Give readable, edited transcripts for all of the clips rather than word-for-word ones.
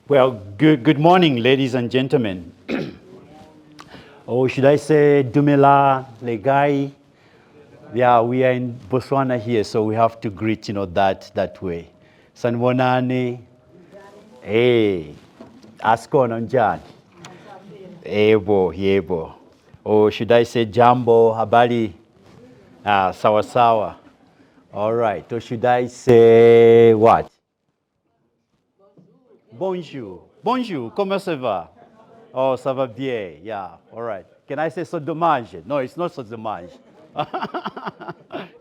Well, good morning, ladies and gentlemen. Or should I say Dumela, Legai? Yeah, we are in Botswana here, so we have to greet, that way. Sanbonani, hey, Askon Onjan, yebo. Or should I say Jambo, Habari, Sawa Sawa? All right, or should I say what? Bonjour, comment ça va? Oh, ça va bien, yeah, all right. Can I say so dommage? No, it's not so dommage.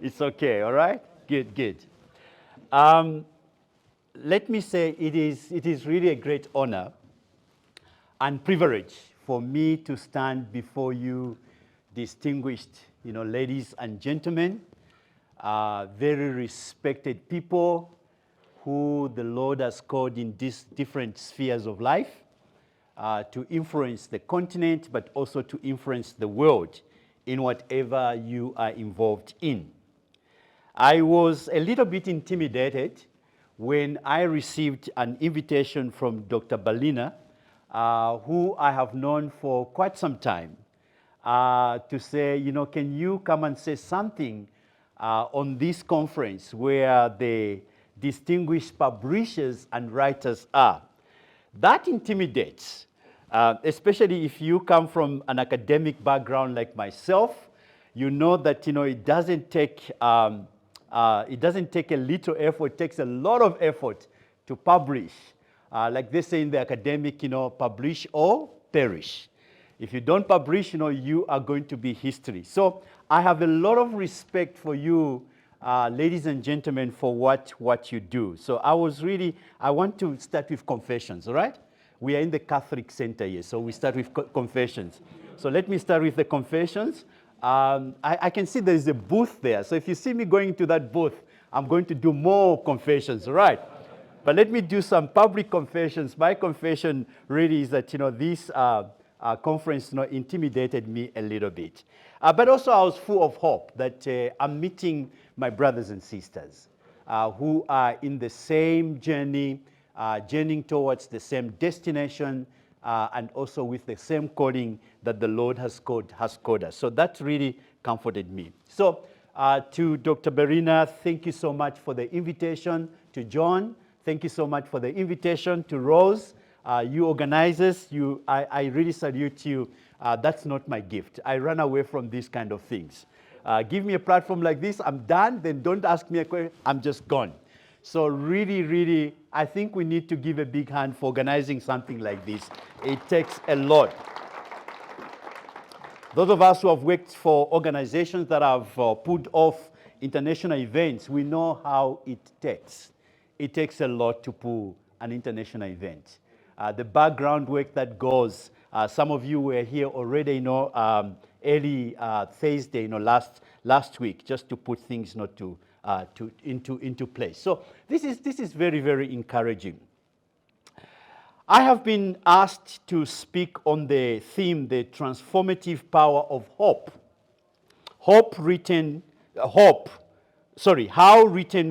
It's okay, all right? Good. Um, Let me say it is really a great honor and privilege for me to stand before you, distinguished, ladies and gentlemen, very respected people who the Lord has called in these different spheres of life to influence the continent, but also to influence the world in whatever you are involved in. I was a little bit intimidated when I received an invitation from Dr. Balina, who I have known for quite some time, to say, can you come and say something on this conference where the distinguished publishers and writers are. That intimidates, especially if you come from an academic background like myself. You know that it doesn't take a little effort. It takes a lot of effort to publish. Like they say in the academic, publish or perish. If you don't publish, you are going to be history. So I have a lot of respect for you, ladies and gentlemen, for what you do. So I want to start with confessions, all right? We are in the Catholic Center here, so we start with confessions. So let me start with the confessions. I can see there is a booth there. So if you see me going to that booth, I'm going to do more confessions, all right? But let me do some public confessions. My confession really is that, this conference intimidated me a little bit. But also I was full of hope that I'm meeting my brothers and sisters who are in the same journey, journeying towards the same destination, and also with the same calling that the Lord has called us. So that really comforted me. So to Dr. Berina, thank you so much for the invitation. To John, thank you so much for the invitation. To Rose, you organizers, I really salute you. That's not my gift. I run away from these kind of things. Give me a platform like this, I'm done, then don't ask me a question, I'm just gone. So really, I think we need to give a big hand for organizing something like this. It takes a lot. Those of us who have worked for organizations that have put off international events, we know how it takes. It takes a lot to pull an international event. The background work that goes, some of you were here already, early Thursday, last week, just to put things into place. So this is very, very encouraging. I have been asked to speak on the theme, the transformative power of hope. How written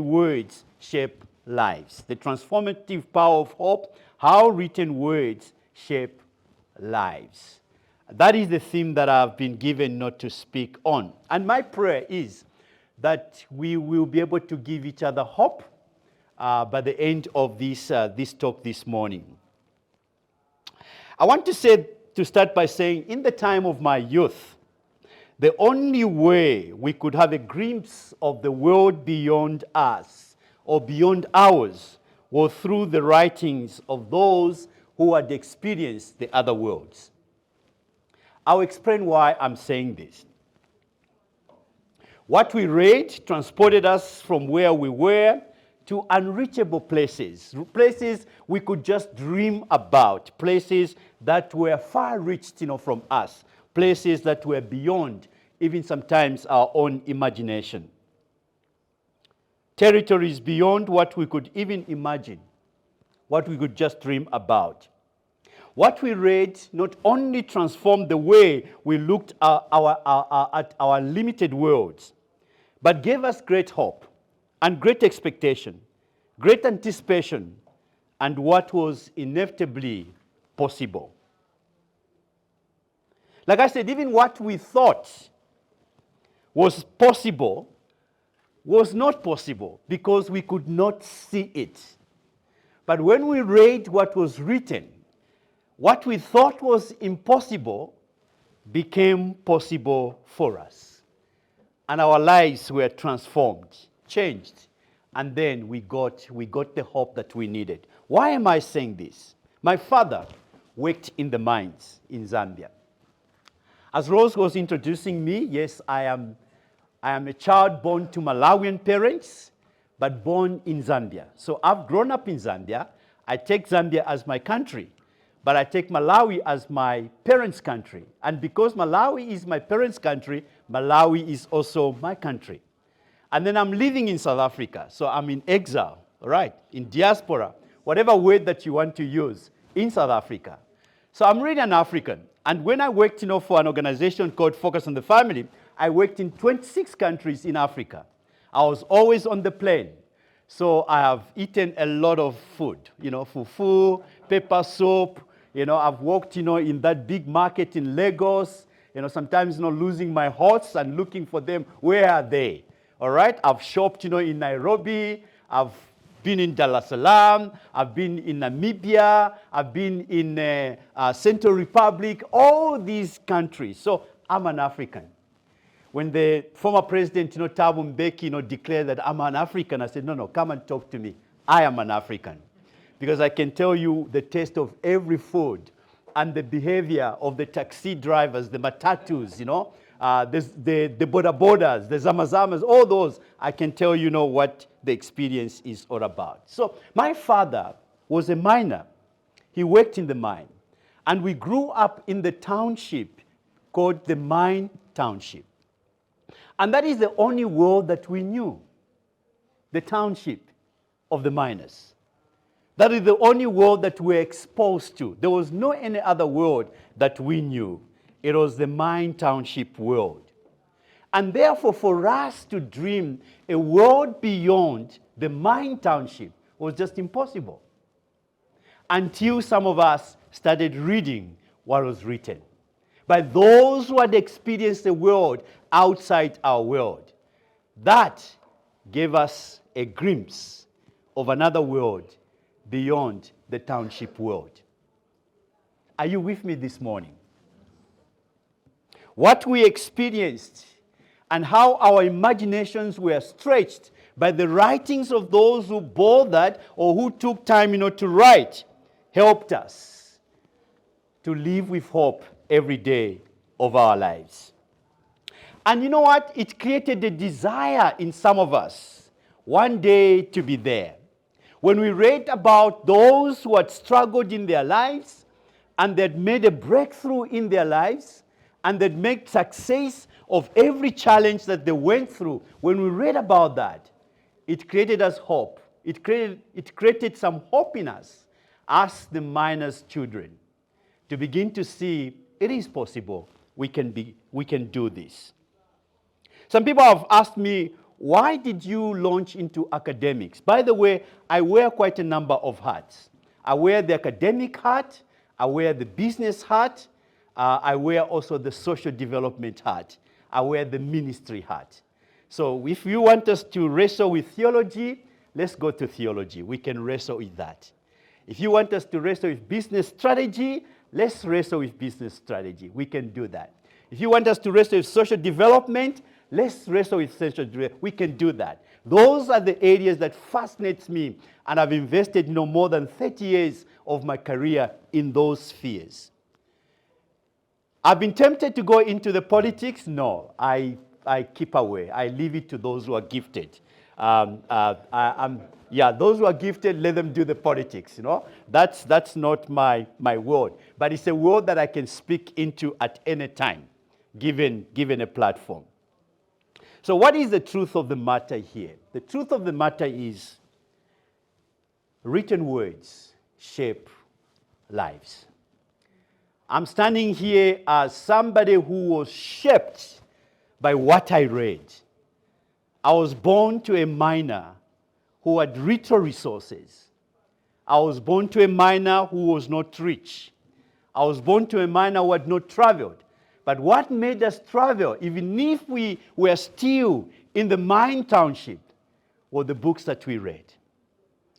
words shape lives. The transformative power of hope, how written words shape lives. That is the theme that I've been given not to speak on. And my prayer is that we will be able to give each other hope by the end of this talk this morning. I want to start by saying, in the time of my youth, the only way we could have a glimpse of the world beyond us or beyond ours was through the writings of those who had experienced the other worlds. I'll explain why I'm saying this. What we read transported us from where we were to unreachable places, places we could just dream about, places that were far-reached, from us, places that were beyond even sometimes our own imagination. Territories beyond what we could even imagine, what we could just dream about. What we read not only transformed the way we looked at our limited worlds, but gave us great hope and great expectation, great anticipation, and what was inevitably possible. Like I said, even what we thought was possible was not possible because we could not see it. But when we read what was written, what we thought was impossible became possible for us. And our lives were transformed, changed, and then we got the hope that we needed. Why am I saying this? My father worked in the mines in Zambia. As Rose was introducing me, yes, I am a child born to Malawian parents, but born in Zambia. So I've grown up in Zambia. I take Zambia as my country, but I take Malawi as my parents' country. And because Malawi is my parents' country, Malawi is also my country. And then I'm living in South Africa, so I'm in exile, right, in diaspora, whatever word that you want to use, in South Africa. So I'm really an African. And when I worked, for an organization called Focus on the Family, I worked in 26 countries in Africa. I was always on the plane. So I have eaten a lot of food, fufu, pepper soup. I've walked, in that big market in Lagos, sometimes, losing my horse and looking for them. Where are they? All right? I've shopped, in Nairobi. I've been in Dar es Salaam. I've been in Namibia. I've been in Central Republic, all these countries. So I'm an African. When the former president, Thabo Mbeki, declared that I'm an African, I said, no, come and talk to me. I am an African. Because I can tell you the taste of every food and the behavior of the taxi drivers, the matatus, the boda bodas, the zamazamas, all those, I can tell you what the experience is all about. So my father was a miner. He worked in the mine. And we grew up in the township called the Mine Township. And that is the only world that we knew, the township of the miners. That is the only world that we're exposed to. There was no any other world that we knew. It was the Mine Township world. And therefore, for us to dream a world beyond the Mine Township was just impossible. Until some of us started reading what was written by those who had experienced the world outside our world. That gave us a glimpse of another world beyond the township world. Are you with me this morning? What we experienced and how our imaginations were stretched by the writings of those who bothered or who took time, to write, helped us to live with hope every day of our lives. And you know what? It created a desire in some of us one day to be there. When we read about those who had struggled in their lives and they'd made a breakthrough in their lives and they'd made success of every challenge that they went through, when we read about that, it created us hope. It created some hope in us, the miners' children, to begin to see it is possible. We can do this. Some people have asked me, why did you launch into academics? By the way, I wear quite a number of hats. I wear the academic hat, I wear the business hat, I wear also the social development hat, I wear the ministry hat. So if you want us to wrestle with theology, let's go to theology. We can wrestle with that. If you want us to wrestle with business strategy, let's wrestle with business strategy. We can do that. If you want us to wrestle with social development, let's wrestle with social development. We can do that. Those are the areas that fascinates me, and I've invested more than 30 years of my career in those spheres. I've been tempted to go into the politics. No, I keep away. I leave it to those who are gifted. Those who are gifted, let them do the politics, That's not my world. But it's a world that I can speak into at any time, given a platform. So what is the truth of the matter here? The truth of the matter is written words shape lives. I'm standing here as somebody who was shaped by what I read. I was born to a miner who had little resources. I was born to a miner who was not rich. I was born to a miner who had not traveled. But what made us travel, even if we were still in the mine township, were the books that we read.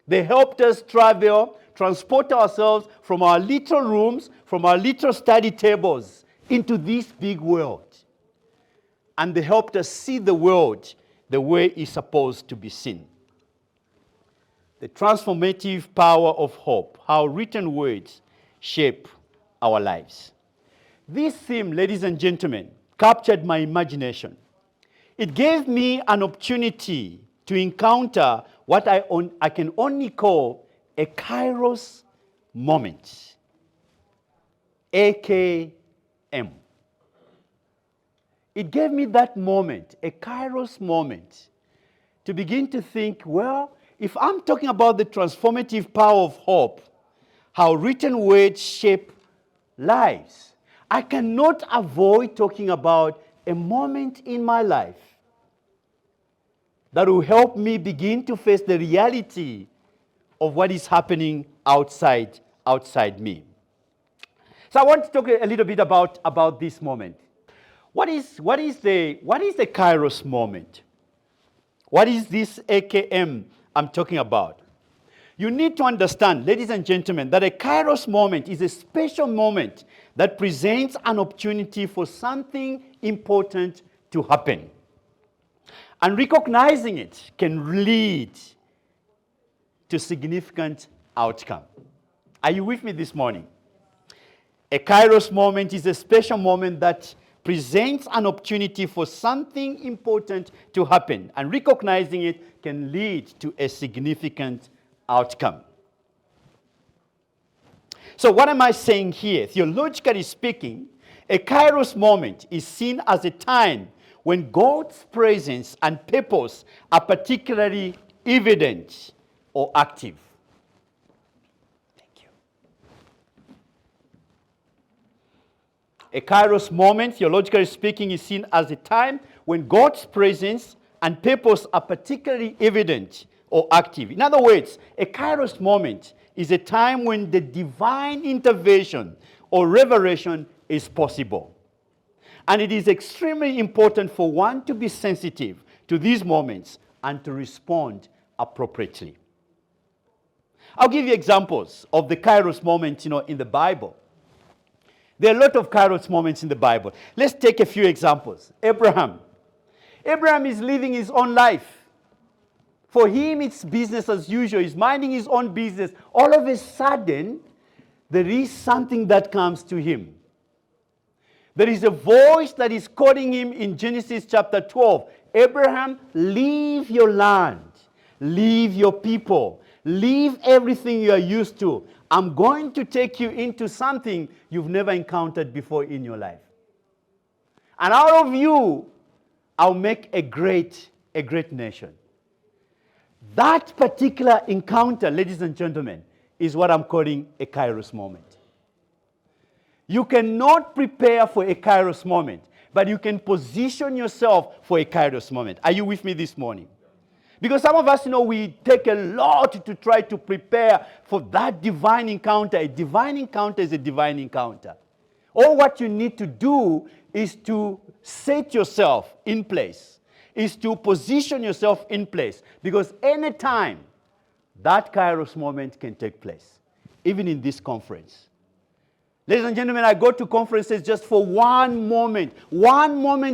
They helped us travel, transport ourselves from our little rooms, from our little study tables, into this big world. And they helped us see the world the way it's supposed to be seen. The transformative power of hope, how written words shape our lives. This theme, ladies and gentlemen, captured my imagination. It gave me an opportunity to encounter what I can only call a Kairos moment, AKM. It gave me that moment, a Kairos moment, to begin to think, well, if I'm talking about the transformative power of hope, how written words shape lives, I cannot avoid talking about a moment in my life that will help me begin to face the reality of what is happening outside me. So I want to talk a little bit about this moment. What is the Kairos moment? What is this AKM I'm talking about? You need to understand, ladies and gentlemen, that a Kairos moment is a special moment that presents an opportunity for something important to happen. And recognizing it can lead to significant outcome. Are you with me this morning? A Kairos moment is a special moment that presents an opportunity for something important to happen. And recognizing it can lead to a significant outcome. So what am I saying here? Theologically speaking, a Kairos moment is seen as a time when God's presence and purpose are particularly evident or active. Thank you. A Kairos moment, theologically speaking, is seen as a time when God's presence and purpose are particularly evident or active. In other words, a Kairos moment is a time when the divine intervention or revelation is possible. And it is extremely important for one to be sensitive to these moments and to respond appropriately. I'll give you examples of the Kairos moments, in the Bible. There are a lot of Kairos moments in the Bible. Let's take a few examples. Abraham. Abraham is living his own life. For him, it's business as usual. He's minding his own business. All of a sudden, there is something that comes to him. There is a voice that is calling him in Genesis chapter 12. Abraham, leave your land. Leave your people. Leave everything you are used to. I'm going to take you into something you've never encountered before in your life. And out of you, I'll make a great nation. That particular encounter, ladies and gentlemen, is what I'm calling a Kairos moment. You cannot prepare for a Kairos moment, but you can position yourself for a Kairos moment. Are you with me this morning? Because some of us, we take a lot to try to prepare for that divine encounter. A divine encounter is a divine encounter. All what you need to do is to set yourself in place, is to position yourself in place. Because anytime that Kairos moment can take place, even in this conference. Ladies and gentlemen, I go to conferences just for one moment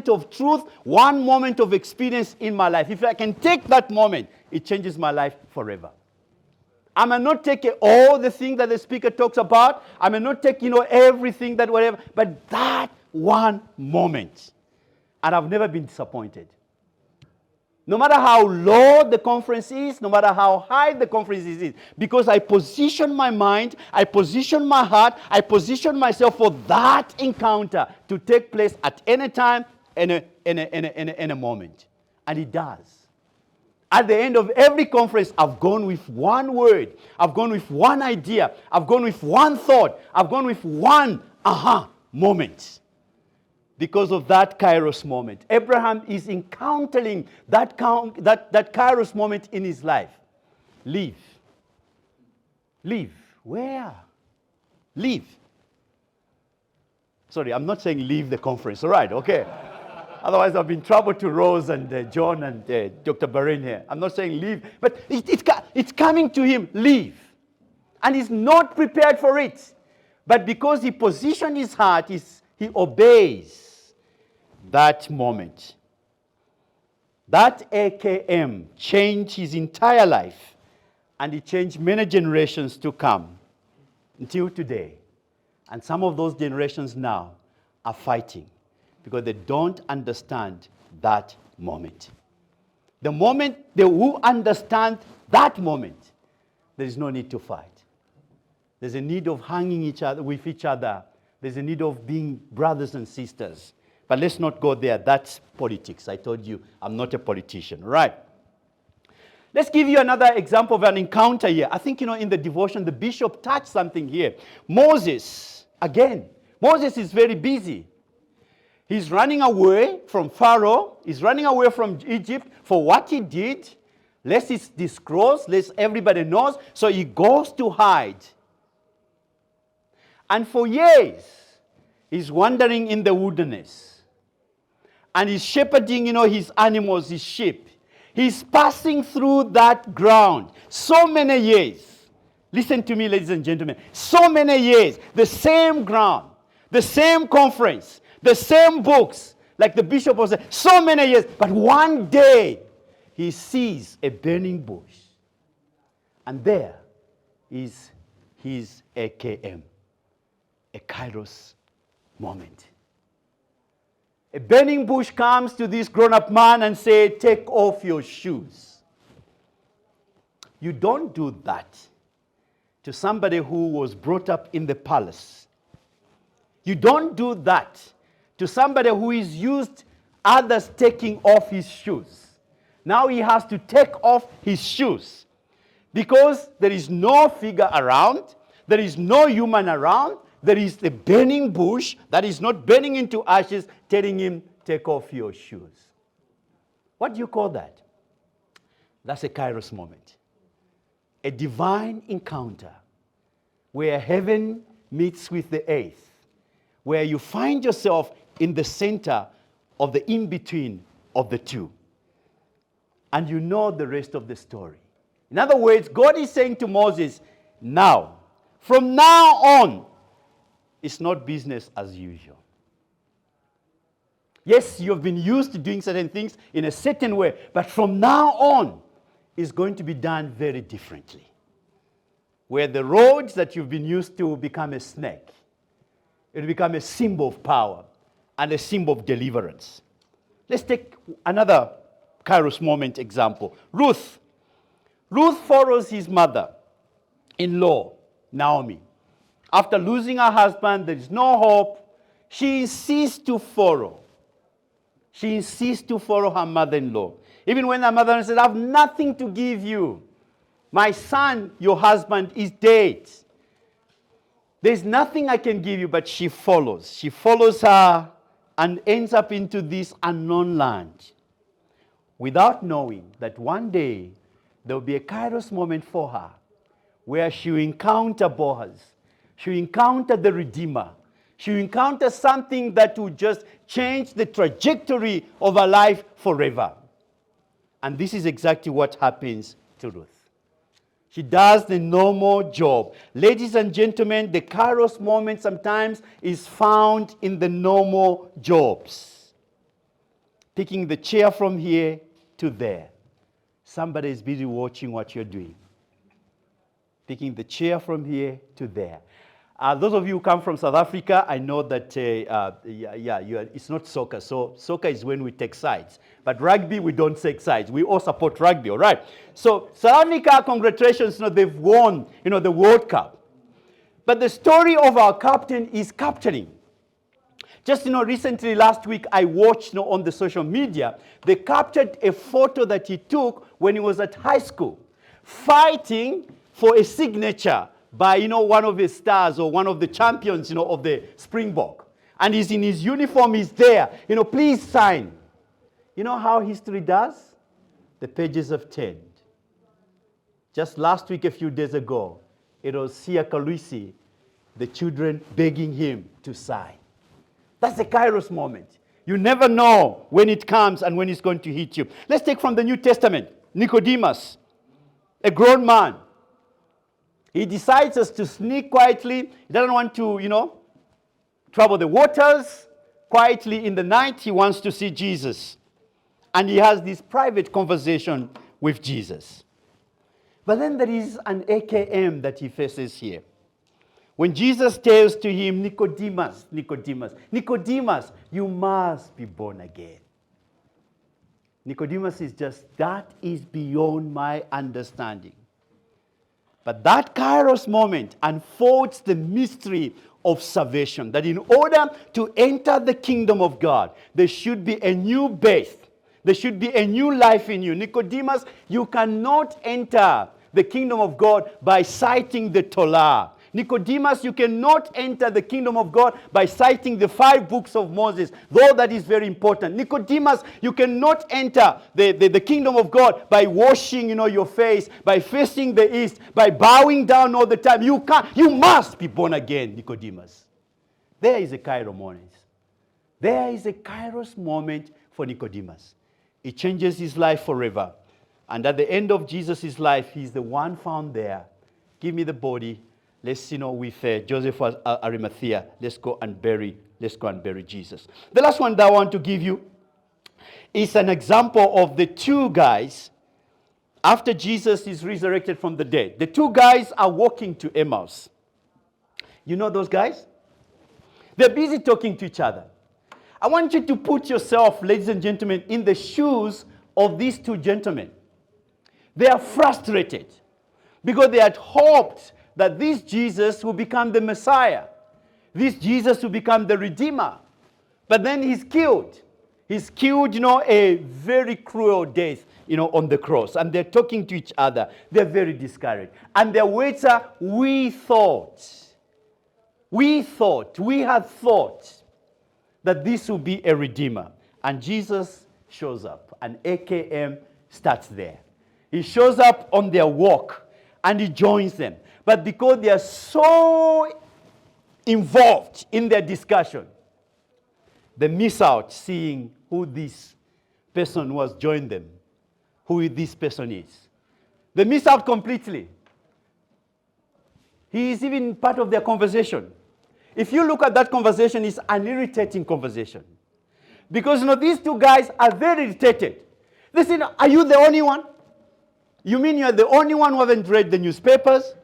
of truth, one moment of experience in my life. If I can take that moment, it changes my life forever. I may not take all the things that the speaker talks about. I may not take, everything that whatever, but that one moment. And I've never been disappointed. No matter how low the conference is, no matter how high the conference is, because I position my mind, I position my heart, I position myself for that encounter to take place at any time, in a moment. And it does. At the end of every conference, I've gone with one word. I've gone with one idea. I've gone with one thought. I've gone with one aha moment. Because of that Kairos moment. Abraham is encountering that Kairos moment in his life. Leave. Leave. Where? Leave. Sorry, I'm not saying leave the conference. All right, okay. Otherwise, I'll be in trouble to Rose and John and Dr. Barin here. I'm not saying leave, but it's coming to him, leave. And he's not prepared for it. But because he positioned his heart, he obeys that moment. That AKM changed his entire life, and it changed many generations to come until today. And some of those generations now are fighting because they don't understand that moment. The moment they will understand that moment, there is no need to fight. There's a need of hanging with each other. There's a need of being brothers and sisters. But let's not go there. That's politics. I told you I'm not a politician, right? Let's give you another example of an encounter here. I think, in the devotion, the bishop touched something here. Moses, again. Moses is very busy. He's running away from Pharaoh. He's running away from Egypt for what he did. Lest it's disclosed, lest everybody knows. So he goes to hide. And for years, he's wandering in the wilderness. And he's shepherding, his animals, his sheep. He's passing through that ground so many years. Listen to me, ladies and gentlemen. So many years, the same ground, the same conference, the same books, like the bishop was saying, so many years. But one day, he sees a burning bush. And there is his AKM, a Kairos moment. A burning bush comes to this grown-up man and says, take off your shoes. You don't do that to somebody who was brought up in the palace. You don't do that to somebody who is used others taking off his shoes. Now he has to take off his shoes because there is no figure around, there is no human around, there is the burning bush that is not burning into ashes, telling him, take off your shoes. What do you call that? That's a Kairos moment. A divine encounter where heaven meets with the earth, where you find yourself in the center of the in-between of the two. And you know the rest of the story. In other words, God is saying to Moses, now, from now on, it's not business as usual. Yes, you've been used to doing certain things in a certain way, but from now on, it's going to be done very differently. Where the roads that you've been used to become a snake. It will become a symbol of power and a symbol of deliverance. Let's take another Kairos moment example. Ruth. Ruth follows his mother-in-law, Naomi. After losing her husband, there is no hope. She insists to follow. She insists to follow her mother-in-law. Even when her mother-in-law says, I have nothing to give you. My son, your husband, is dead. There's nothing I can give you, but she follows. She follows her and ends up into this unknown land without knowing that one day there will be a Kairos moment for her where she will encounter Boaz. She will encounter the Redeemer. She will encounter something that will just change the trajectory of her life forever. And this is exactly what happens to Ruth. She does the normal job. Ladies and gentlemen, the Kairos moment sometimes is found in the normal jobs. Picking the chair from here to there. Somebody is busy watching what you're doing. Picking the chair from here to there. Those of you who come from South Africa, I know that it's not soccer. So soccer is when we take sides. But rugby, we don't take sides. We all support rugby, all right? So South Africa, congratulations, they've won, the World Cup. But the story of our captain is captaining. Just, recently, last week, I watched on the social media, they captured a photo that he took when he was at high school, fighting for a signature by, one of his stars or one of the champions, of the Springbok. And he's in his uniform, he's there. Please sign. You know how history does? The pages have turned. Just last week, a few days ago, it was Sia Kaluisi, the children begging him to sign. That's the Kairos moment. You never know when it comes and when it's going to hit you. Let's take from the New Testament, Nicodemus, a grown man. He decides us to sneak quietly. He doesn't want to, trouble the waters. Quietly in the night, he wants to see Jesus. And he has this private conversation with Jesus. But then there is an AKM that he faces here. When Jesus tells to him, Nicodemus, you must be born again. Nicodemus is just, that is beyond my understanding. But that Kairos moment unfolds the mystery of salvation. That in order to enter the kingdom of God, there should be a new birth. There should be a new life in you. Nicodemus, you cannot enter the kingdom of God by citing the Torah. Nicodemus, you cannot enter the kingdom of God by citing the 5 books of Moses, though that is very important. Nicodemus, you cannot enter the kingdom of God by washing, your face, by facing the east, by bowing down all the time. You can't. You must be born again, Nicodemus. There is a Kairos moment. There is a Kairos moment for Nicodemus. It changes his life forever. And at the end of Jesus' life, he's the one found there. Give me the body. Let's, with Joseph Arimathea, let's go and bury Jesus. The last one that I want to give you is an example of the 2 guys after Jesus is resurrected from the dead. The 2 guys are walking to Emmaus. You know those guys? They're busy talking to each other. I want you to put yourself, ladies and gentlemen, in the shoes of these 2 gentlemen. They are frustrated because they had hoped that this Jesus will become the Messiah. This Jesus will become the Redeemer. But then he's killed. He's killed, a very cruel death, on the cross. And they're talking to each other. They're very discouraged. And their words are, we had thought that this will be a Redeemer. And Jesus shows up. And AKM starts there. He shows up on their walk and he joins them. But because they are so involved in their discussion, they miss out seeing who this person who has joined them, who this person is. They miss out completely. He is even part of their conversation. If you look at that conversation, it's an irritating conversation. Because, these 2 guys are very irritated. They say, are you the only one? You mean you're the only one who haven't read the newspapers?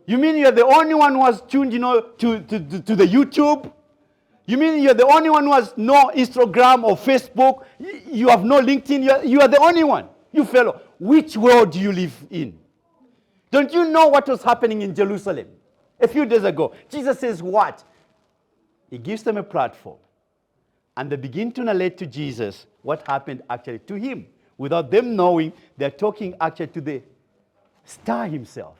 You mean you're the only one who has tuned, to the YouTube? You mean you're the only one who has no Instagram or Facebook? You have no LinkedIn? You are the only one. You fellow, which world do you live in? Don't you know what was happening in Jerusalem a few days ago? Jesus says what? He gives them a platform. And they begin to narrate to Jesus what happened actually to him. Without them knowing, they're talking actually to the star himself.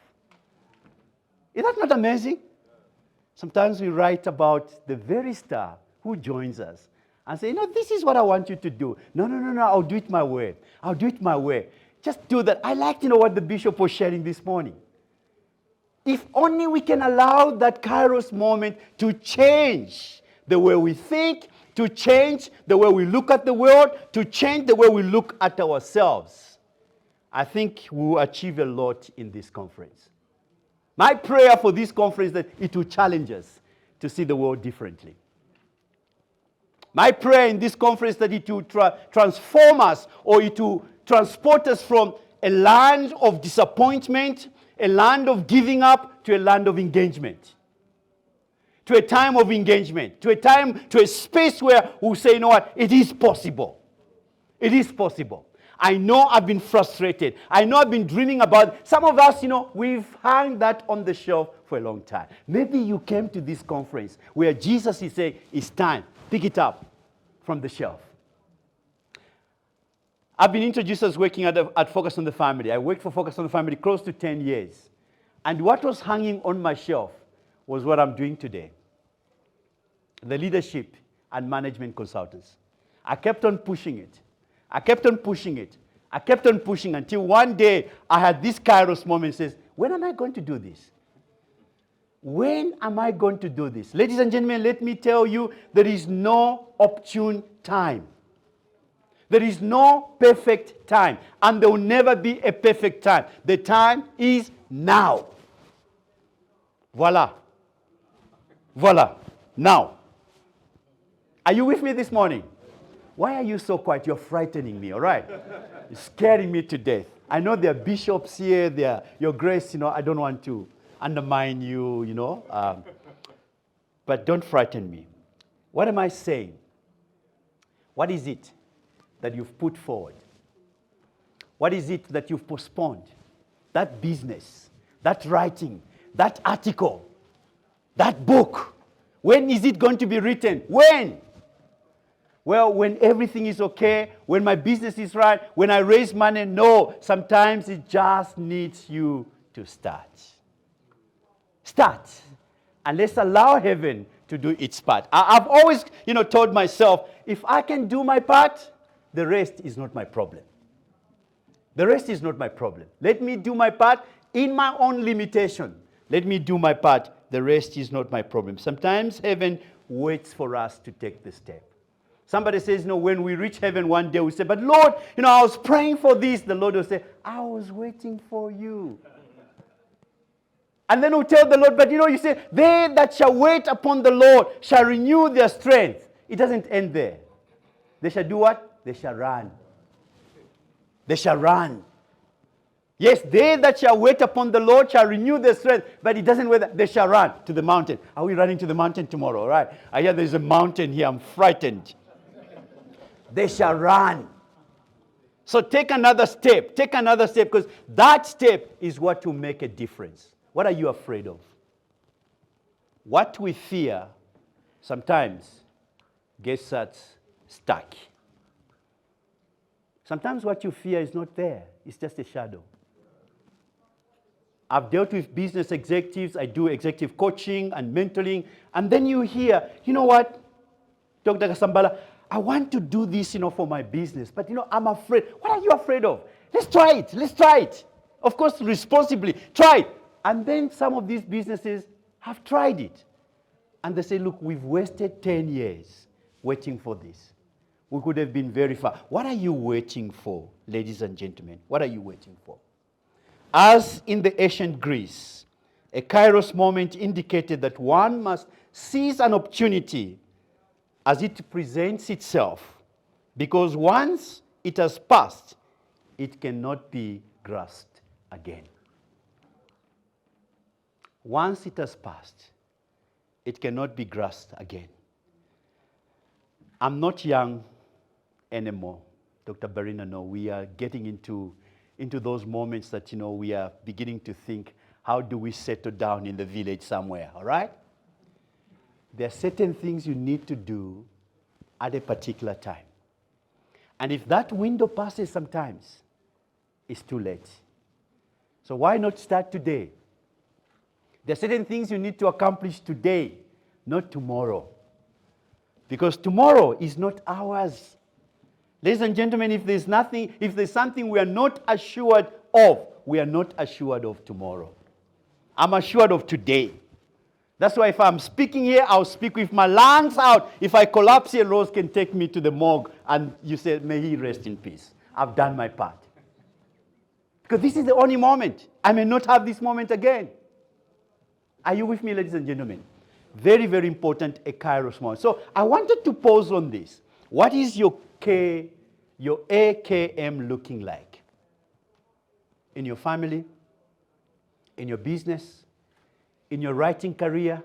Is that not amazing? Sometimes we write about the very star who joins us and say, this is what I want you to do. No, I'll do it my way. I'll do it my way. Just do that. I like to know what the bishop was sharing this morning. If only we can allow that Kairos moment to change the way we think, to change the way we look at the world, to change the way we look at ourselves, I think we will achieve a lot in this conference. My prayer for this conference is that it will challenge us to see the world differently. My prayer in this conference is that it will transform us, or it will transport us from a land of disappointment, a land of giving up, to a land of engagement. To a time of engagement. To a space where we'll say, you know what, it is possible. It is possible. I know I've been frustrated. I know I've been dreaming about it. Some of us, we've hung that on the shelf for a long time. Maybe you came to this conference where Jesus is saying, it's time. Pick it up from the shelf. I've been introduced as working at Focus on the Family. I worked for Focus on the Family close to 10 years. And what was hanging on my shelf was what I'm doing today. The leadership and management consultants. I kept on pushing it. I kept on pushing it. I kept on pushing until one day I had this Kairos moment that says, When am I going to do this? When am I going to do this? Ladies and gentlemen, let me tell you, there is no opportune time. There is no perfect time, and there will never be a perfect time. The time is now. Voila. Voila. Now. Are you with me this morning? Why are you so quiet? You're frightening me, all right? You're scaring me to death. I know there are bishops here, Your Grace, I don't want to undermine you, but don't frighten me. What am I saying? What is it that you've put forward? What is it that you've postponed? That business, that writing, that article, that book. When is it going to be written? When? Well, when everything is okay, when my business is right, when I raise money, no. Sometimes it just needs you to start. Start. And let's allow heaven to do its part. I've always, told myself, if I can do my part, the rest is not my problem. The rest is not my problem. Let me do my part in my own limitation. Let me do my part. The rest is not my problem. Sometimes heaven waits for us to take the step. Somebody says, when we reach heaven one day, we say, but Lord, I was praying for this. The Lord will say, I was waiting for you. And then we'll tell the Lord, but you say, they that shall wait upon the Lord shall renew their strength. It doesn't end there. They shall do what? They shall run. They shall run. Yes, they that shall wait upon the Lord shall renew their strength. But it doesn't wait. They shall run to the mountain. Are we running to the mountain tomorrow? All right. I hear there's a mountain here. I'm frightened. They shall run. So take another step. Take another step, because that step is what will make a difference. What are you afraid of? What we fear sometimes gets us stuck. Sometimes what you fear is not there. It's just a shadow. I've dealt with business executives. I do executive coaching and mentoring. And then you hear, you know what, Dr. Kasambala, I want to do this, for my business. But, I'm afraid. What are you afraid of? Let's try it. Let's try it. Of course, responsibly. Try it. And then some of these businesses have tried it. And they say, look, we've wasted 10 years waiting for this. We could have been very far. What are you waiting for, ladies and gentlemen? What are you waiting for? As in the ancient Greece, a kairos moment indicated that one must seize an opportunity as it presents itself, because once it has passed, it cannot be grasped again. Once it has passed, it cannot be grasped again. I'm not young anymore, Dr. Barina. No, we are getting into those moments that, we are beginning to think, how do we settle down in the village somewhere, all right? There are certain things you need to do at a particular time. And if that window passes sometimes, it's too late. So why not start today? There are certain things you need to accomplish today, not tomorrow. Because tomorrow is not ours. Ladies and gentlemen, if there's something we are not assured of, we are not assured of tomorrow. I'm assured of today. That's why if I'm speaking here, I'll speak with my lungs out. If I collapse here, Rose can take me to the morgue and you say, may he rest in peace. I've done my part. Because this is the only moment. I may not have this moment again. Are you with me, ladies and gentlemen? Very, very important, a kairos moment. So I wanted to pause on this. What is your AKM looking like? In your family, in your business, in your writing career,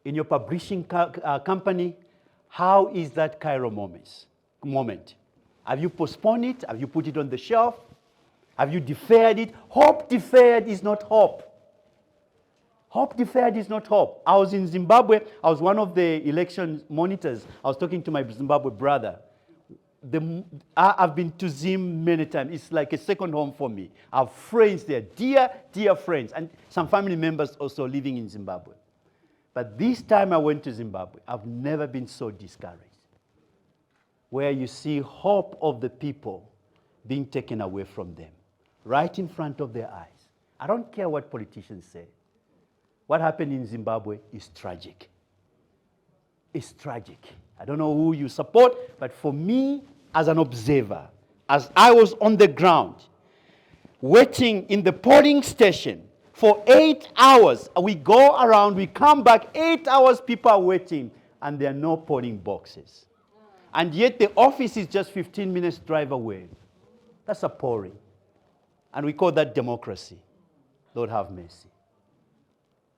in your publishing company? How is that kairos moment? Have you postponed it? Have you put it on the shelf? Have you deferred it? Hope deferred is not hope. Hope deferred is not hope. I was in Zimbabwe. I was one of the election monitors. I was talking to my Zimbabwe brother. I've been to Zim many times. It's like a second home for me. I have friends there, dear, dear friends, and some family members also living in Zimbabwe. But this time I went to Zimbabwe, I've never been so discouraged. Where you see hope of the people being taken away from them, right in front of their eyes. I don't care what politicians say. What happened in Zimbabwe is tragic. It's tragic. I don't know who you support, but for me, as an observer, as I was on the ground, waiting in the polling station for 8 hours, we go around, we come back, 8 hours people are waiting, and there are no polling boxes. And yet the office is just 15 minutes drive away. That's appalling. And we call that democracy. Lord have mercy.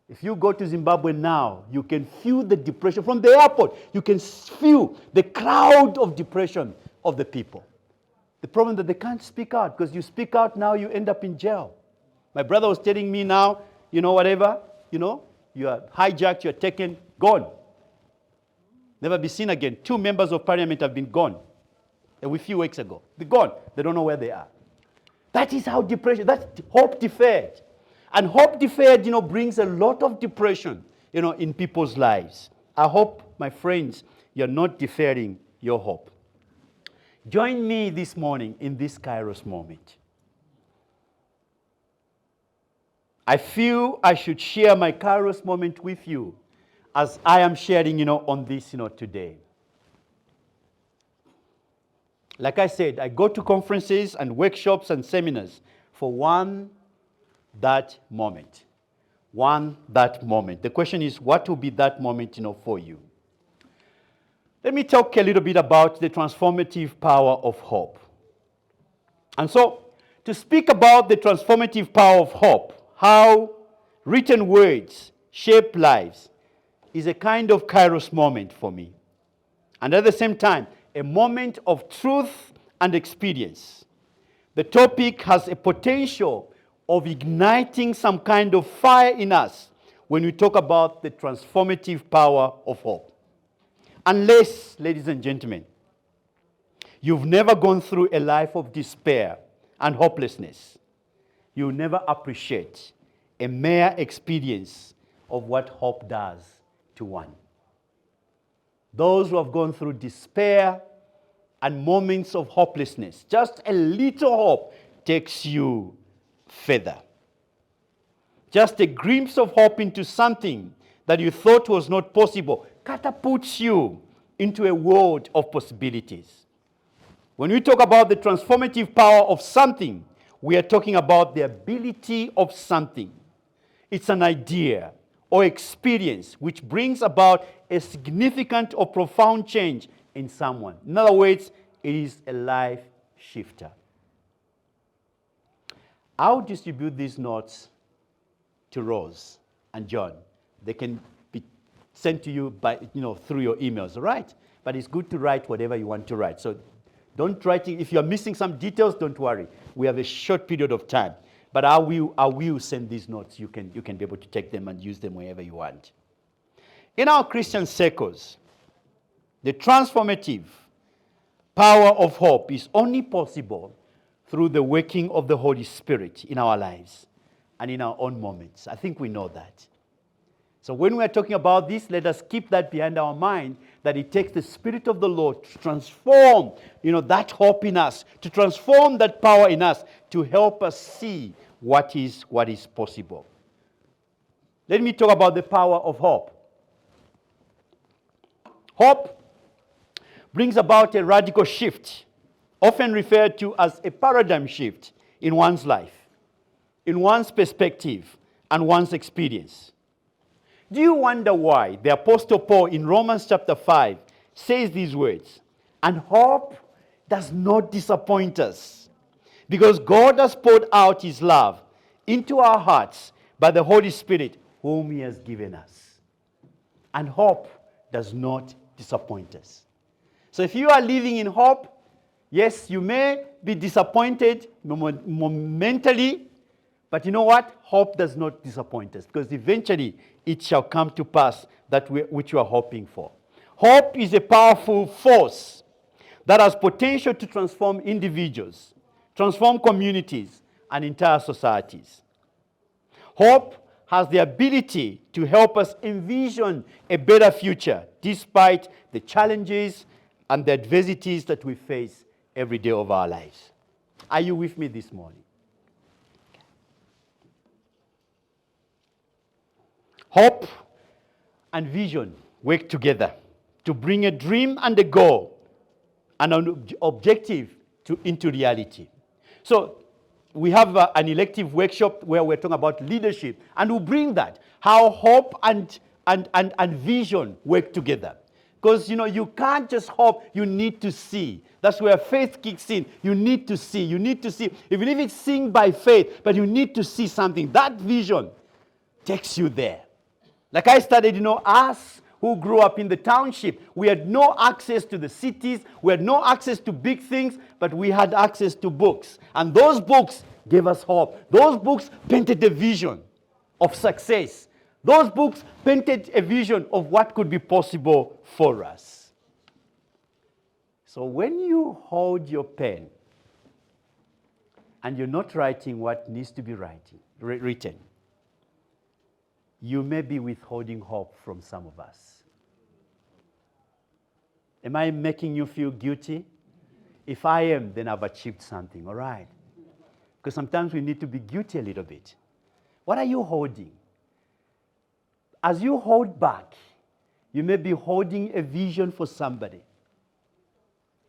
If you go to Zimbabwe now, you can feel the depression. From the airport, you can feel the crowd of depression of the people. The problem that they can't speak out, because you speak out now, you end up in jail. My brother was telling me now, whatever, you are hijacked, you are taken, gone. Never be seen again. 2 members of parliament have been gone a few weeks ago. They're gone. They don't know where they are. That is how depression, that's hope deferred. And hope deferred, brings a lot of depression, in people's lives. I hope, my friends, you're not deferring your hope. Join me this morning in this Kairos moment. I feel I should share my Kairos moment with you as I am sharing, on this, today. Like I said, I go to conferences and workshops and seminars for that moment. That moment. The question is, what will be that moment, for you? Let me talk a little bit about the transformative power of hope. And so, to speak about the transformative power of hope, how written words shape lives, is a kind of Kairos moment for me. And at the same time, a moment of truth and experience. The topic has a potential of igniting some kind of fire in us when we talk about the transformative power of hope. Unless, ladies and gentlemen, you've never gone through a life of despair and hopelessness, you'll never appreciate a mere experience of what hope does to one. Those who have gone through despair and moments of hopelessness, just a little hope takes you further. Just a glimpse of hope into something that you thought was not possible catapults you into a world of possibilities. When we talk about the transformative power of something, we are talking about the ability of something. It's an idea or experience which brings about a significant or profound change in someone. In other words, it is a life shifter. I'll distribute these notes to Rose and John. They can be sent to you by, through your emails, all right? But it's good to write whatever you want to write. So don't write it. If you're missing some details, don't worry. We have a short period of time. But I will send these notes. You can be able to take them and use them wherever you want. In our Christian circles, the transformative power of hope is only possible through the working of the Holy Spirit in our lives and in our own moments. I think we know that. So when we are talking about this, let us keep that behind our mind, that it takes the Spirit of the Lord to transform, that hope in us, to transform that power in us, to help us see what is possible. Let me talk about the power of hope. Hope brings about a radical shift, often referred to as a paradigm shift in one's life, in one's perspective, and one's experience. Do you wonder why the Apostle Paul in Romans chapter 5 says these words? And hope does not disappoint us, because God has poured out his love into our hearts by the Holy Spirit whom he has given us. And hope does not disappoint us. So if you are living in hope, yes, you may be disappointed momentarily, but you know what? Hope does not disappoint us, because eventually it shall come to pass that which you are hoping for. Hope is a powerful force that has potential to transform individuals, transform communities, and entire societies. Hope has the ability to help us envision a better future despite the challenges and the adversities that we face every day of our lives. Are you with me this morning? Hope and vision work together to bring a dream and a goal and an objective into reality. So we have an elective workshop where we're talking about leadership, and we'll bring that, how hope and vision work together. Because, you can't just hope, you need to see. That's where faith kicks in. You need to see. You need to see. Even if it's seeing by faith, but you need to see something. That vision takes you there. Like I studied, us who grew up in the township, we had no access to the cities, we had no access to big things, but we had access to books. And those books gave us hope. Those books painted a vision of success. Those books painted a vision of what could be possible for us. So when you hold your pen and you're not writing what needs to be written, you may be withholding hope from some of us. Am I making you feel guilty? If I am, then I've achieved something, all right? Because sometimes we need to be guilty a little bit. What are you holding? As you hold back, you may be holding a vision for somebody.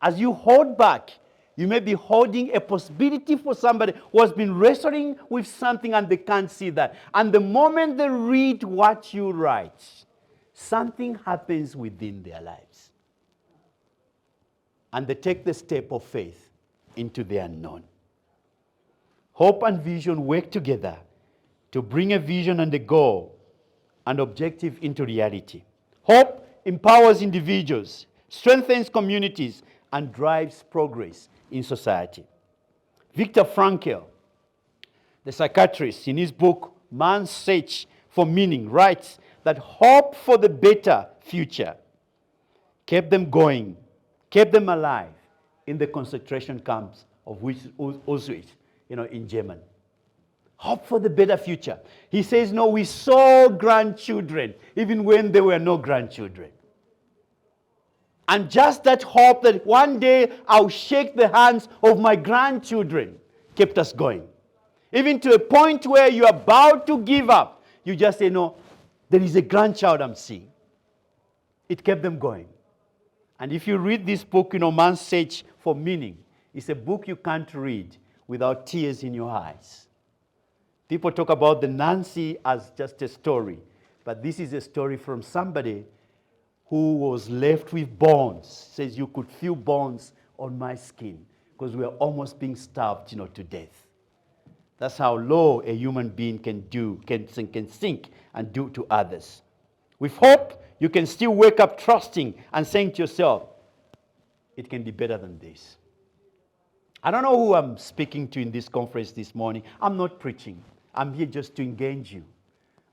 As you hold back, you may be holding a possibility for somebody who has been wrestling with something and they can't see that. And the moment they read what you write, something happens within their lives. And they take the step of faith into the unknown. Hope and vision work together to bring a vision and a goal and objective into reality. Hope empowers individuals, strengthens communities, and drives progress in society. Viktor Frankl, the psychiatrist, in his book, Man's Search for Meaning, writes that hope for the better future kept them going, kept them alive in the concentration camps of Auschwitz, in Germany. Hope for the better future. He says, no, we saw grandchildren, even when there were no grandchildren. And just that hope that one day I'll shake the hands of my grandchildren kept us going. Even to a point where you're about to give up, you just say, no, there is a grandchild I'm seeing. It kept them going. And if you read this book, Man's Search for Meaning, it's a book you can't read without tears in your eyes. People talk about the Nancy as just a story, but this is a story from somebody who was left with bonds. Says you could feel bonds on my skin because we are almost being starved, to death. That's how low a human being can sink and do to others. With hope, you can still wake up trusting and saying to yourself, it can be better than this. I don't know who I'm speaking to in this conference this morning. I'm not preaching. I'm here just to engage you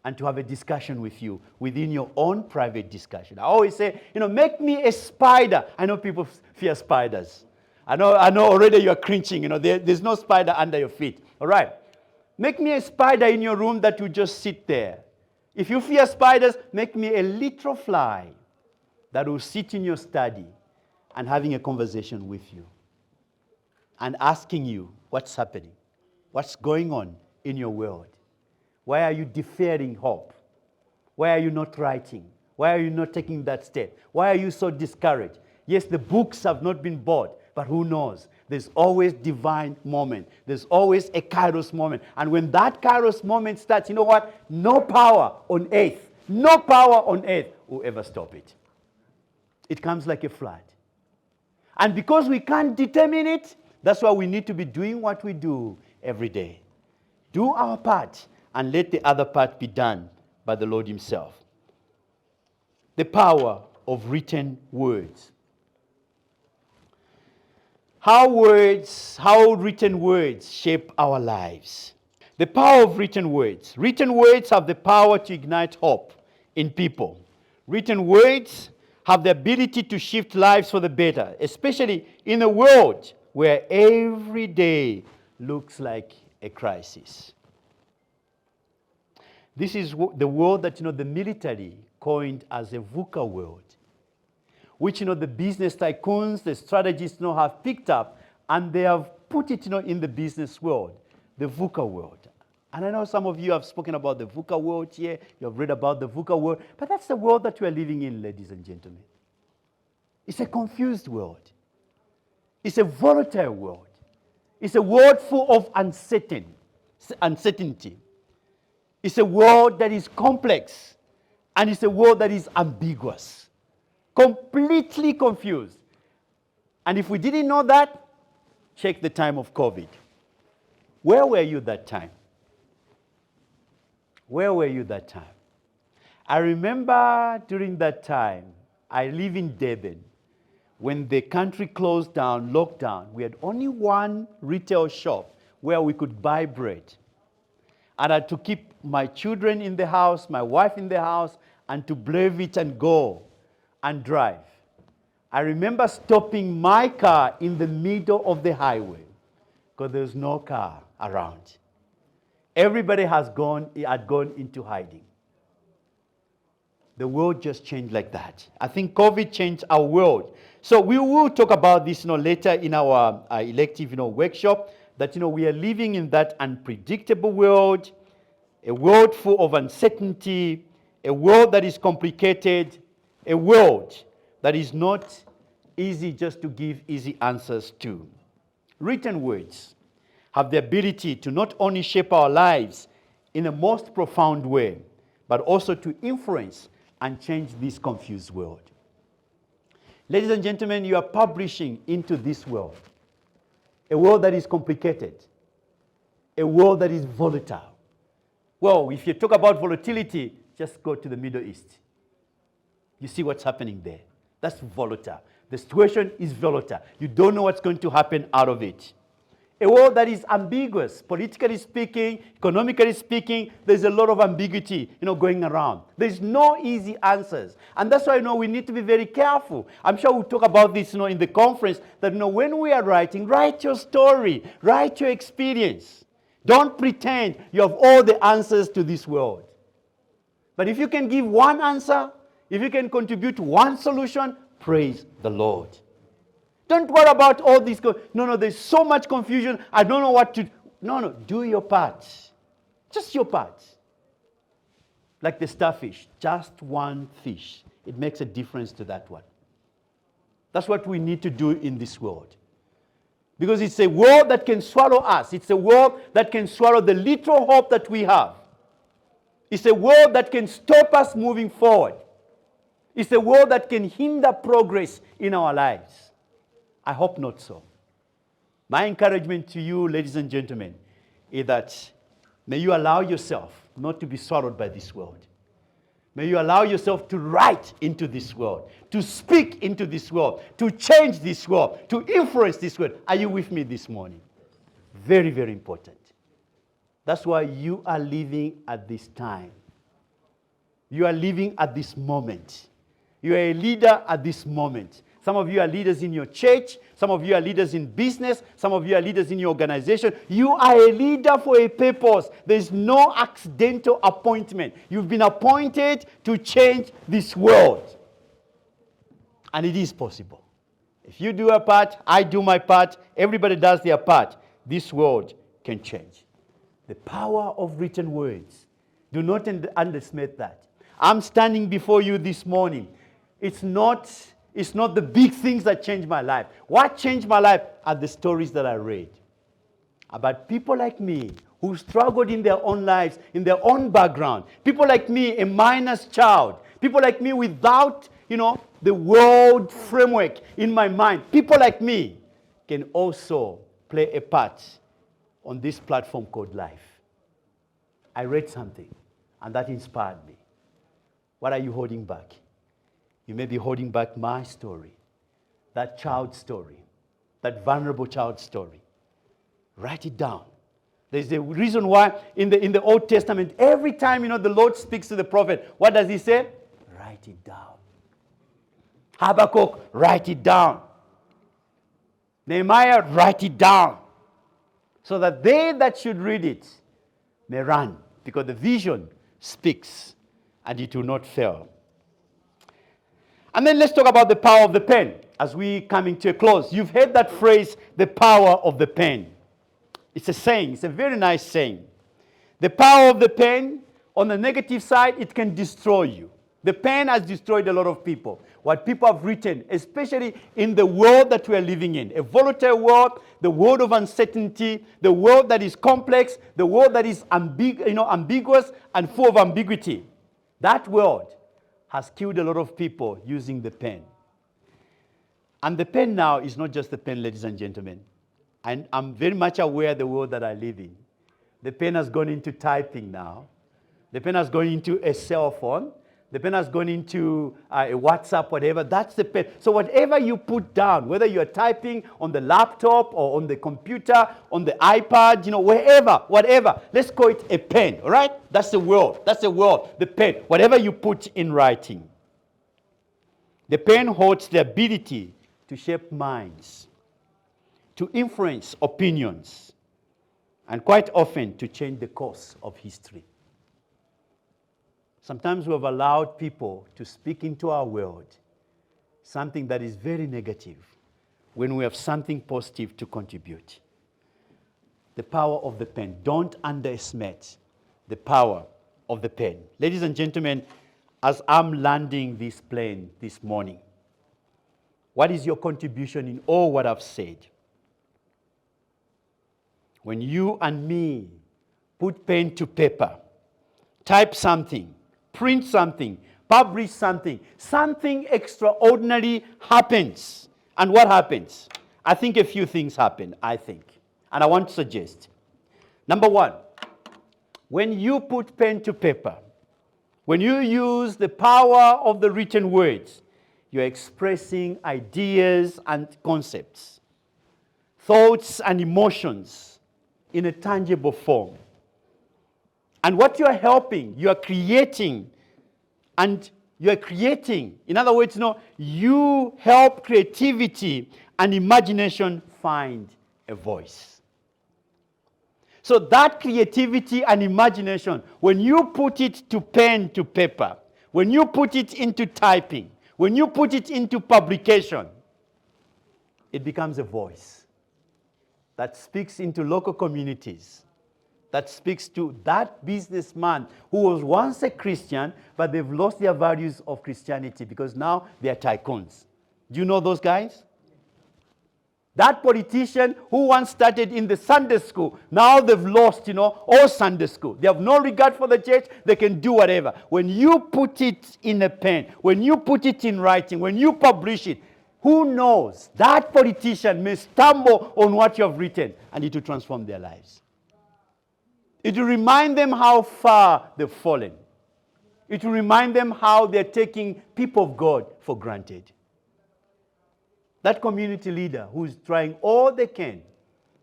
and to have a discussion with you within your own private discussion. I always say, make me a spider. I know people fear spiders. I know already you're cringing. There's no spider under your feet. All right. Make me a spider in your room that will just sit there. If you fear spiders, make me a little fly that will sit in your study and having a conversation with you and asking you what's happening, what's going on in your world. Why are you deferring hope? Why are you not writing? Why are you not taking that step? Why are you so discouraged? Yes, the books have not been bought, but who knows? There's always divine moment. There's always a kairos moment. And when that kairos moment starts, you know what? No power on earth will ever stop it. It comes like a flood. And because we can't determine it, that's why we need to be doing what we do every day. Do our part and let the other part be done by the Lord himself. The power of written words. How written words shape our lives. The power of written words. Written words have the power to ignite hope in people. Written words have the ability to shift lives for the better, especially in a world where every day looks like a crisis. This is the world that, the military coined as a VUCA world, which, the business tycoons, the strategists, have picked up, and they have put it, in the business world, the VUCA world. And I know some of you have spoken about the VUCA world here. You have read about the VUCA world. But that's the world that we are living in, ladies and gentlemen. It's a confused world. It's a volatile world. It's a world full of uncertainty. It's a world that is complex. And it's a world that is ambiguous. Completely confused. And if we didn't know that, check the time of COVID. Where were you that time? Where were you that time? I remember during that time, I live in Durban. When the country closed down, locked down, we had only one retail shop where we could buy bread. And I had to keep my children in the house, my wife in the house, and to brave it and go and drive. I remember stopping my car in the middle of the highway because there was no car around. Everybody had gone into hiding. The world just changed like that. I think COVID changed our world. So we will talk about this later in our elective workshop, that we are living in that unpredictable world, a world full of uncertainty, a world that is complicated, a world that is not easy just to give easy answers to. Written words have the ability to not only shape our lives in the most profound way, but also to influence and change this confused world. Ladies and gentlemen, you are publishing into this world, a world that is complicated, a world that is volatile. Well, if you talk about volatility, just go to the Middle East. You see what's happening there. That's volatile. The situation is volatile. You don't know what's going to happen out of it. A world that is ambiguous, politically speaking, economically speaking, there's a lot of ambiguity, going around. There's no easy answers. And that's why, we need to be very careful. I'm sure we'll talk about this, in the conference, that, when we are writing, write your story, write your experience. Don't pretend you have all the answers to this world. But if you can give one answer, if you can contribute one solution, praise the Lord. Don't worry about all this. No, there's so much confusion. I don't know what to do. No, do your part. Just your part. Like the starfish, just one fish. It makes a difference to that one. That's what we need to do in this world. Because it's a world that can swallow us. It's a world that can swallow the little hope that we have. It's a world that can stop us moving forward. It's a world that can hinder progress in our lives. I hope not so. My encouragement to you, ladies and gentlemen, is that may you allow yourself not to be swallowed by this world. May you allow yourself to write into this world, to speak into this world, to change this world, to influence this world. Are you with me this morning? Very, very important. That's why you are living at this time. You are living at this moment. You are a leader at this moment. Some of you are leaders in your church. Some of you are leaders in business. Some of you are leaders in your organization. You are a leader for a purpose. There is no accidental appointment. You've been appointed to change this world. And it is possible. If you do a part, I do my part, everybody does their part, this world can change. The power of written words. Do not underestimate that. I'm standing before you this morning. It's not the big things that changed my life. What changed my life are the stories that I read about people like me who struggled in their own lives, in their own background. People like me, a minor's child. People like me without, the world framework in my mind. People like me can also play a part on this platform called life. I read something, and that inspired me. What are you holding back? You may be holding back my story, that child's story, that vulnerable child's story. Write it down. There's a reason why in the Old Testament, every time, the Lord speaks to the prophet, what does he say? Write it down. Habakkuk, write it down. Nehemiah, write it down. So that they that should read it may run, because the vision speaks and it will not fail. And then let's talk about the power of the pen as we coming to a close. You've heard that phrase, the power of the pen. It's a saying. It's a very nice saying. The power of the pen, on the negative side, it can destroy you. The pen has destroyed a lot of people. What people have written, especially in the world that we are living in, a volatile world, the world of uncertainty, the world that is complex, the world that is ambiguous and full of ambiguity. That world has killed a lot of people using the pen. And the pen now is not just the pen, ladies and gentlemen. And I'm very much aware of the world that I live in. The pen has gone into typing now. The pen has gone into a cell phone. The pen has gone into a WhatsApp, whatever. That's the pen. So whatever you put down, whether you're typing on the laptop or on the computer, on the iPad, wherever, whatever. Let's call it a pen, all right? That's the world. That's the world, the pen. Whatever you put in writing. The pen holds the ability to shape minds, to influence opinions, and quite often to change the course of history. Sometimes we have allowed people to speak into our world something that is very negative when we have something positive to contribute. The power of the pen. Don't underestimate the power of the pen. Ladies and gentlemen, as I'm landing this plane this morning, what is your contribution in all what I've said? When you and me put pen to paper, type something, print something, publish something, something extraordinary happens. And what happens? I think a few things happen, And I want to suggest. Number one, when you put pen to paper, when you use the power of the written words, you're expressing ideas and concepts, thoughts and emotions in a tangible form. And what you are helping, you are creating, in other words, you help creativity and imagination find a voice. So that creativity and imagination, when you put it to pen to paper, when you put it into typing, when you put it into publication, it becomes a voice that speaks into local communities, that speaks to that businessman who was once a Christian, but they've lost their values of Christianity because now they are tycoons. Do you know those guys? That politician who once started in the Sunday school, now they've lost, all Sunday school. They have no regard for the church. They can do whatever. When you put it in a pen, when you put it in writing, when you publish it, who knows? That politician may stumble on what you have written and it will transform their lives. It will remind them how far they've fallen. It will remind them how they're taking people of God for granted. That community leader who is trying all they can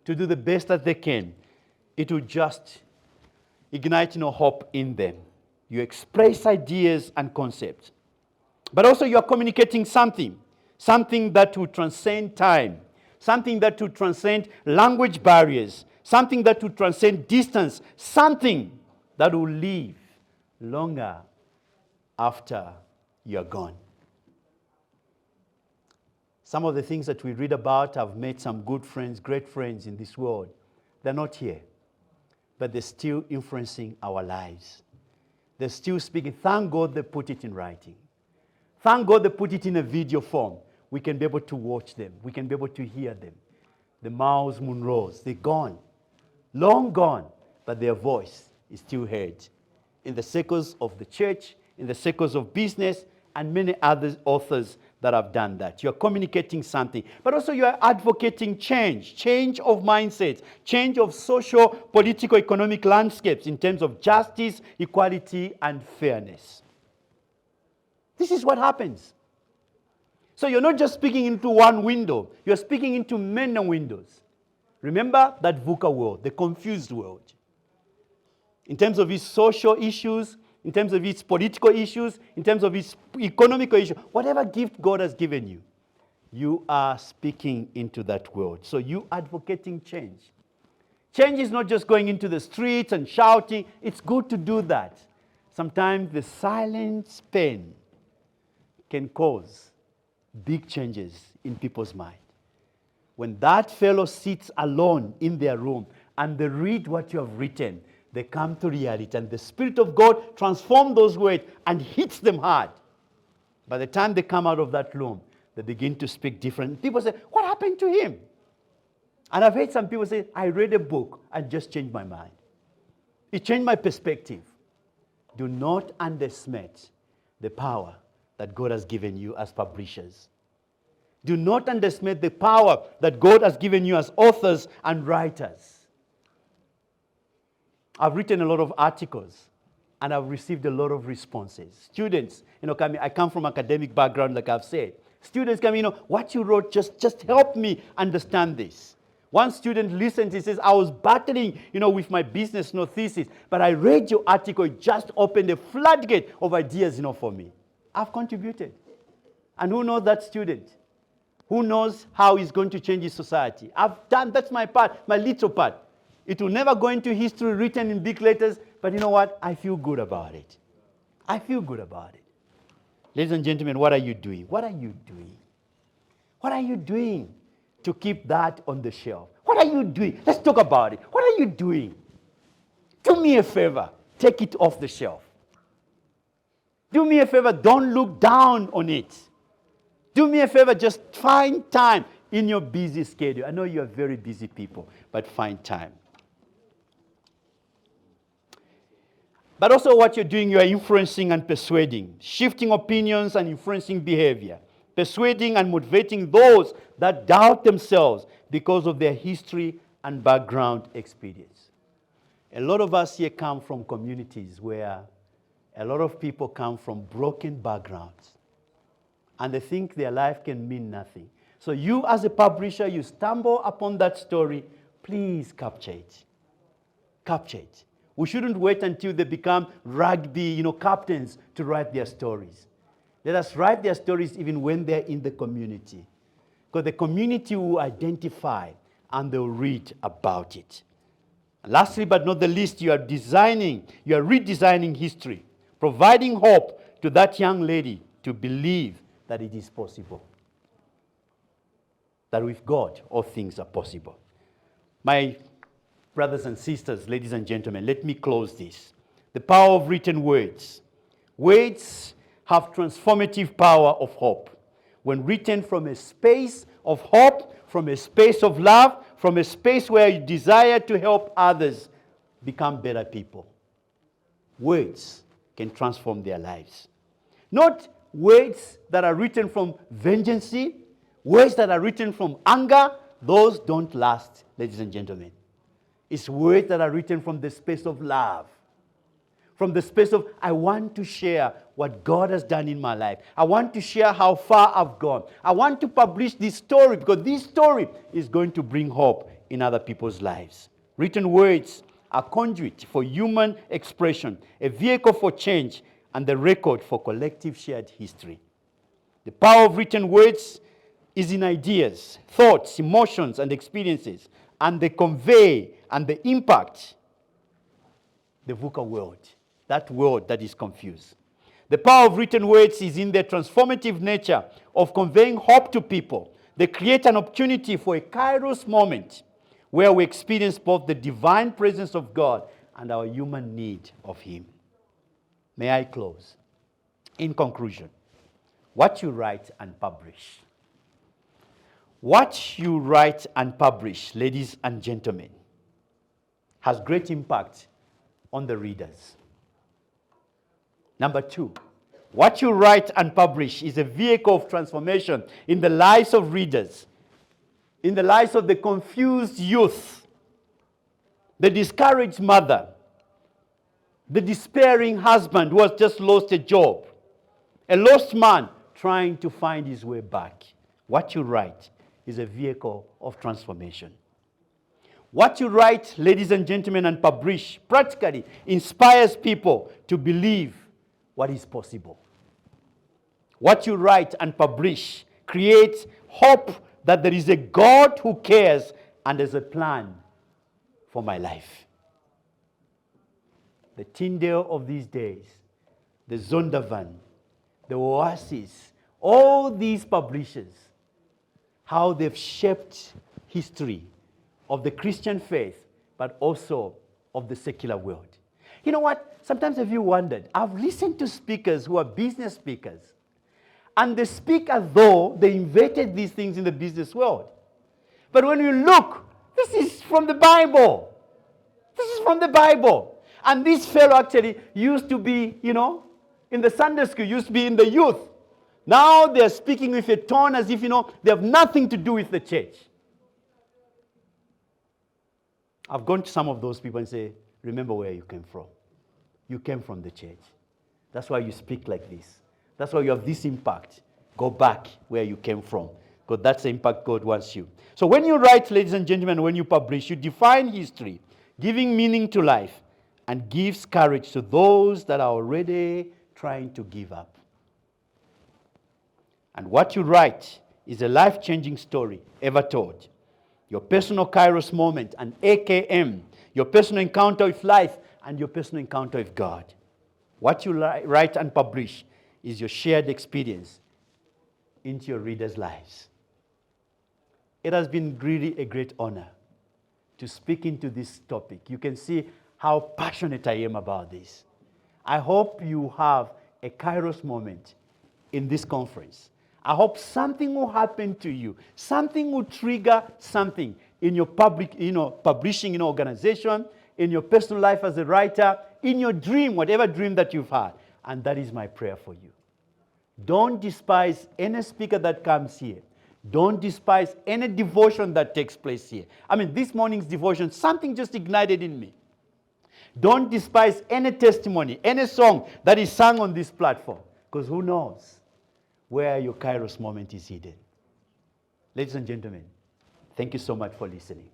to do the best that they can, it will just ignite hope in them. You express ideas and concepts. But also you are communicating something that will transcend time, something that will transcend language barriers, something that will transcend distance, something that will live longer after you're gone. Some of the things that we read about, I've made some good friends, great friends in this world. They're not here, but they're still influencing our lives. They're still speaking. Thank God they put it in writing. Thank God they put it in a video form. We can be able to watch them. We can be able to hear them. The Miles Munros, they're gone. Long gone, but their voice is still heard in the circles of the church, in the circles of business, and many other authors that have done that. You're communicating something, but also you're advocating change of mindsets, change of social, political, economic landscapes in terms of justice, equality, and fairness. This is what happens. So you're not just speaking into one window, you're speaking into many windows. Remember that VUCA world, the confused world. In terms of its social issues, in terms of its political issues, in terms of its economical issues, whatever gift God has given you, you are speaking into that world. So you advocating change. Change is not just going into the streets and shouting. It's good to do that. Sometimes the silent pain can cause big changes in people's mind. When that fellow sits alone in their room and they read what you have written, they come to reality, and the Spirit of God transforms those words and hits them hard. By the time they come out of that room, they begin to speak different. People say, what happened to him? And I've heard some people say, I read a book and just changed my mind. It changed my perspective. Do not underestimate the power that God has given you as publishers. Do not underestimate the power that God has given you as authors and writers. I've written a lot of articles, and I've received a lot of responses. Students, I come from academic background, like I've said. Students come, what you wrote just helped me understand this. One student listened, he says, I was battling, with my business, thesis, but I read your article, it just opened a floodgate of ideas, for me. I've contributed. And who knows that student? Who knows how he's going to change his society? I've done, that's my part, my little part. It will never go into history written in big letters, but you know what? I feel good about it. I feel good about it. Ladies and gentlemen, what are you doing? What are you doing? What are you doing to keep that on the shelf? What are you doing? Let's talk about it. What are you doing? Do me a favor. Take it off the shelf. Do me a favor. Don't look down on it. Do me a favor. Just find time in your busy schedule. I know you are very busy people, but find time. But also what you're doing, you are influencing and persuading, shifting opinions and influencing behavior, persuading and motivating those that doubt themselves because of their history and background experience. A lot of us here come from communities where a lot of people come from broken backgrounds, and they think their life can mean nothing. So you as a publisher, you stumble upon that story, please capture it. Capture it. We shouldn't wait until they become rugby, captains to write their stories. Let us write their stories even when they're in the community. Because the community will identify and they'll read about it. Lastly, but not the least, you are redesigning history, providing hope to that young lady to believe that it is possible. That with God, all things are possible. My brothers and sisters, ladies and gentlemen, let me close this. The power of written words. Words have transformative power of hope. When written from a space of hope, from a space of love, from a space where you desire to help others become better people. Words can transform their lives. Not words that are written from vengeance, words that are written from anger, those don't last, ladies and gentlemen. It's words that are written from the space of love. From the space of, I want to share what God has done in my life. I want to share how far I've gone. I want to publish this story because this story is going to bring hope in other people's lives. Written words are conduit for human expression, a vehicle for change, and the record for collective shared history. The power of written words is in ideas, thoughts, emotions, and experiences, and they convey and they impact the VUCA world, that world that is confused. The power of written words is in their transformative nature of conveying hope to people. They create an opportunity for a kairos moment where we experience both the divine presence of God and our human need of Him. May I close? In conclusion, what you write and publish. What you write and publish, ladies and gentlemen, has great impact on the readers. Number two, what you write and publish is a vehicle of transformation in the lives of readers, in the lives of the confused youth, the discouraged mother, the despairing husband who has just lost a job, a lost man trying to find his way back. What you write is a vehicle of transformation. What you write, ladies and gentlemen, and publish practically inspires people to believe what is possible. What you write and publish creates hope that there is a God who cares and has a plan for my life. The Tyndale of these days, the Zondervan, the Oasis, all these publishers, how they've shaped history of the Christian faith, but also of the secular world. You know what? Sometimes have you wondered? I've listened to speakers who are business speakers, and they speak as though they invented these things in the business world. But when you look, this is from the Bible. This is from the Bible. And this fellow actually used to be, in the Sunday school, used to be in the youth. Now they're speaking with a tone as if, they have nothing to do with the church. I've gone to some of those people and say, remember where you came from. You came from the church. That's why you speak like this. That's why you have this impact. Go back where you came from, because that's the impact God wants you. So when you write, ladies and gentlemen, when you publish, you define history, giving meaning to life, and gives courage to those that are already trying to give up. And what you write is a life-changing story ever told. Your personal Kairos moment, an AKM, your personal encounter with life, and your personal encounter with God. What you write and publish is your shared experience into your readers' lives. It has been really a great honor to speak into this topic. You can see how passionate I am about this. I hope you have a Kairos moment in this conference. I hope something will happen to you. Something will trigger something in your publishing organization, in your personal life as a writer, in your dream, whatever dream that you've had. And that is my prayer for you. Don't despise any speaker that comes here. Don't despise any devotion that takes place here. This morning's devotion, something just ignited in me. Don't despise any testimony, any song that is sung on this platform, because who knows where your Kairos moment is hidden. Ladies and gentlemen, thank you so much for listening.